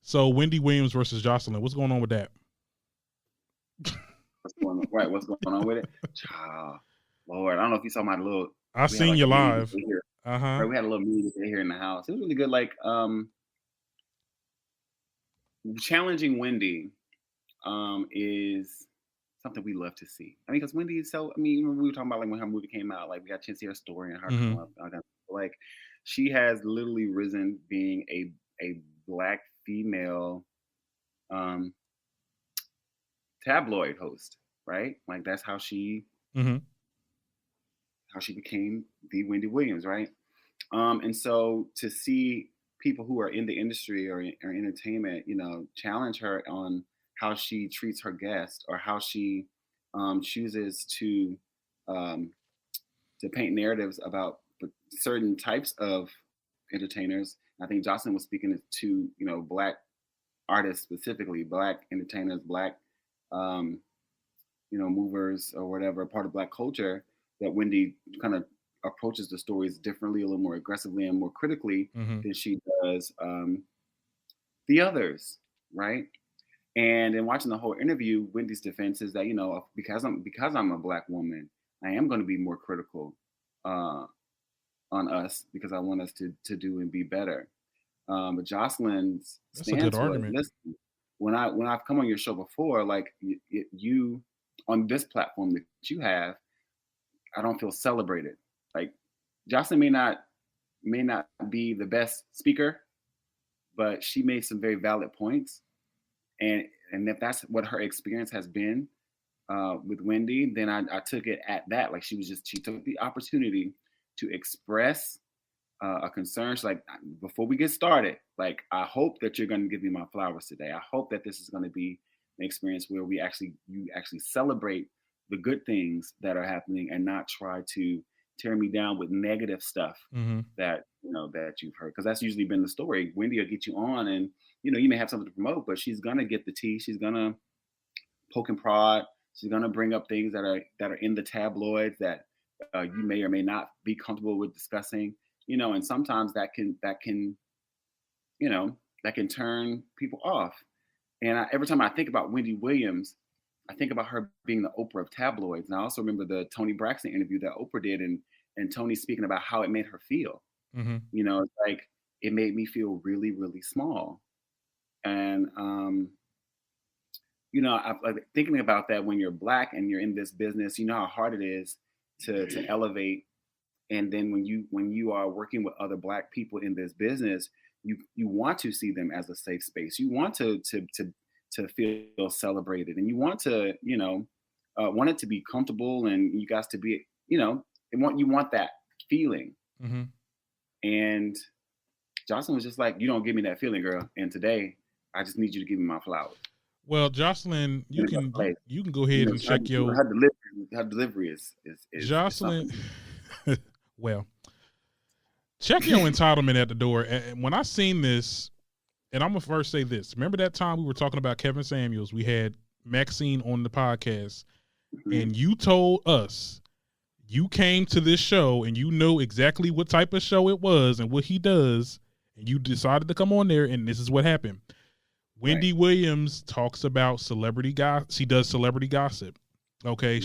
So Wendy Williams versus Joseline. What's going on with that? What's going on with it? Child, Lord, I don't know if you saw my little. I seen you live. Right, we had a little meeting here in the house. It was really good. Like, challenging Wendy, is something we love to see. I mean, because Wendy is so. I mean, when we were talking about like when her movie came out, like we got a chance to hear her story and her come up. Like, she has literally risen being a Black female, tabloid host, right? Like that's how she became the Wendy Williams, right? And so to see people who are in the industry or entertainment, challenge her on how she treats her guests or how she chooses to paint narratives about certain types of entertainers. I think Joseline was speaking to Black artists specifically, Black entertainers, Black movers or whatever, part of Black culture, that Wendy kind of approaches the stories differently, a little more aggressively and more critically than she does the others, right? And in watching the whole interview, Wendy's defense is that because I'm a Black woman, I am going to be more critical on us because I want us to do and be better. But Joseline's stance was, listen, when I've come on your show before, like you on this platform that you have, I don't feel celebrated. Like Joseline may not be the best speaker, but she made some very valid points. And if that's what her experience has been with Wendy, then I took it at that. Like she took the opportunity to express a concern. She's like, before we get started, like I hope that you're going to give me my flowers today. I hope that this is going to be an experience where you actually celebrate the good things that are happening and not try to tear me down with negative stuff that you've heard, because that's usually been the story. Wendy will get you on and you may have something to promote, but she's gonna get the tea. She's gonna poke and prod. She's gonna bring up things that are in the tabloids that you may or may not be comfortable with discussing. And sometimes that can turn people off. And every time I think about Wendy Williams, I think about her being the Oprah of tabloids. And I also remember the Toni Braxton interview that Oprah did, and Toni speaking about how it made her feel. It's like it made me feel really, really small. And I'm thinking about that when you're Black and you're in this business, you know how hard it is to elevate. And then when you are working with other Black people in this business, you want to see them as a safe space. You want to feel celebrated, and you want to want it to be comfortable, and you guys to be you want that feeling. And Joseline was just like, you don't give me that feeling, girl, and today I just need you to give me my flowers. Well, Joseline, you can go ahead and check your her delivery is Joseline. Well, check your entitlement at the door. And when I seen this, and I'm gonna first say this. Remember that time we were talking about Kevin Samuels? We had Maxine on the podcast, and you told us you came to this show and you know exactly what type of show it was and what he does, and you decided to come on there, and this is what happened. Wendy Williams talks about celebrity gossip. She does celebrity gossip. Okay,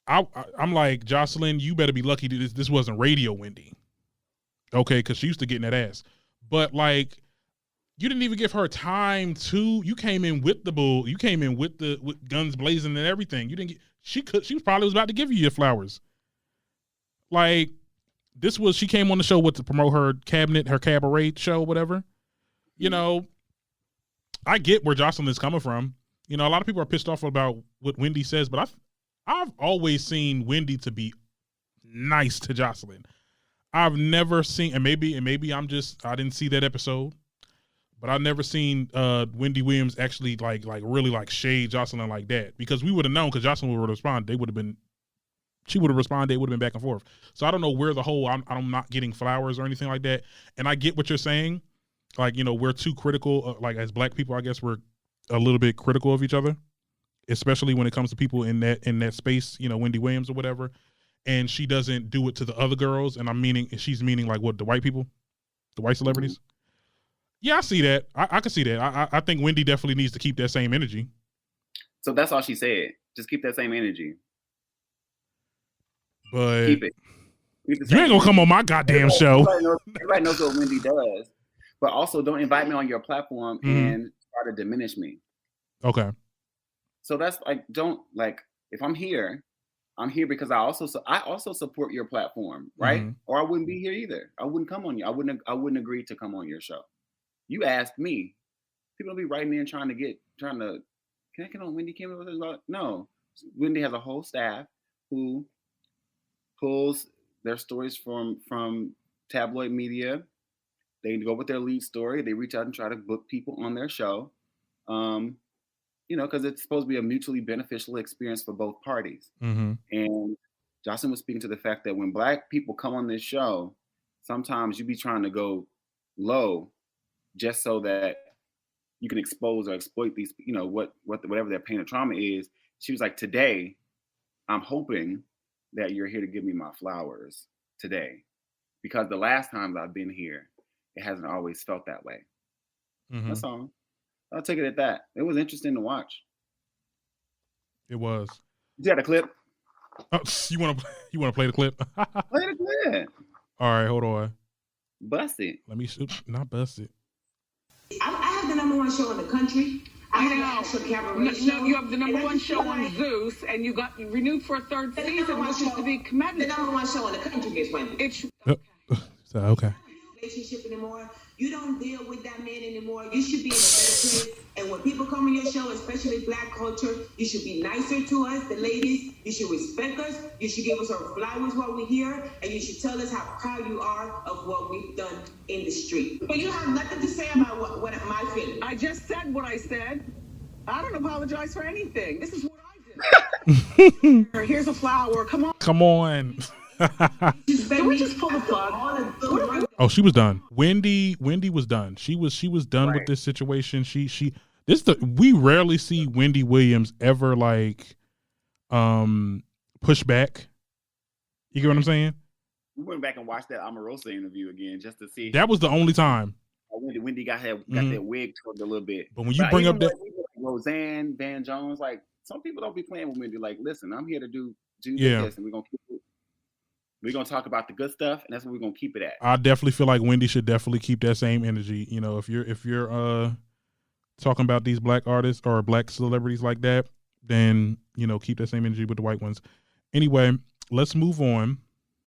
I'm like, Joseline, you better be lucky this wasn't Radio Wendy. Okay, because she used to get in that ass. But like, you didn't even give her time to. You came in with the bull. You came in with guns blazing and everything. You didn't get. She probably was about to give you your flowers. Like, she came on the show to promote her cabaret show, whatever. I get where Joseline is coming from. A lot of people are pissed off about what Wendy says, but I've always seen Wendy to be nice to Joseline. I've never seen, and maybe I didn't see that episode, but I've never seen Wendy Williams actually like really like shade Joseline like that, because we would have known, because Joseline would have responded. She would have responded. It would have been back and forth. So I don't know where the whole I'm not getting flowers or anything like that. And I get what you're saying. Like, we're too critical. Like as Black people, I guess we're a little bit critical of each other, especially when it comes to people in that space, Wendy Williams or whatever. And she doesn't do it to the other girls. And she's meaning like what, the white people, the white celebrities. Yeah, I see that. I can see that. I think Wendy definitely needs to keep that same energy. So that's all she said. Just keep that same energy. But keep it. You ain't gonna come on my goddamn show. Everybody knows what Wendy does, but also don't invite me on your platform and try to diminish me. Okay. So that's like, don't like, if I'm here because I also support your platform, right? Or I wouldn't be here either. I wouldn't come on you. I wouldn't agree to come on your show. You asked me. People don't be writing in trying to can I get on Wendy Kim? No. Wendy has a whole staff who pulls their stories from tabloid media. They go with their lead story. They reach out and try to book people on their show. Because it's supposed to be a mutually beneficial experience for both parties. And Joseline was speaking to the fact that when Black people come on this show, sometimes you be trying to go low just so that you can expose or exploit these, whatever their pain or trauma is. She was like, today, I'm hoping that you're here to give me my flowers today. Because the last times I've been here, it hasn't always felt that way. That's all. I'll take it at that. It was interesting to watch. It was. You got a clip? Oh, you want to play the clip? Play the clip. All right, hold on. Bust it. Let me not bust it. I have the number one show in the country. I have an actual cabaret show. You have the number one show on Zeus, and you got renewed for a third season, which is to be commended. The number one show in the country is Wendy. It's okay. Relationship anymore. You don't deal with that man anymore. You should be in a better place. And when people come on your show, especially Black culture, you should be nicer to us, the ladies. You should respect us. You should give us our flowers while we're here, and you should tell us how proud you are of what we've done in the street. But you have nothing to say about what my feelings. I just said what I said. I don't apologize for anything. This is what I did. Here's a flower. Come on. Come on. Can we just pull the plug? Oh, she was done. Wendy was done. She was done with this situation. We rarely see Wendy Williams ever like push back. You get what I'm saying? We went back and watched that Omarosa interview again just to see. That was the only time. Wendy got that wig turned a little bit. But when you bring up that Roseanne, Van Jones, like some people don't be playing with Wendy. Like, listen, I'm here to do this, and we're gonna keep it. We're going to talk about the good stuff, and that's what we're going to keep it at. I definitely feel like Wendy should definitely keep that same energy. You know, if you're talking about these Black artists or Black celebrities like that, then, keep that same energy with the white ones. Anyway, let's move on.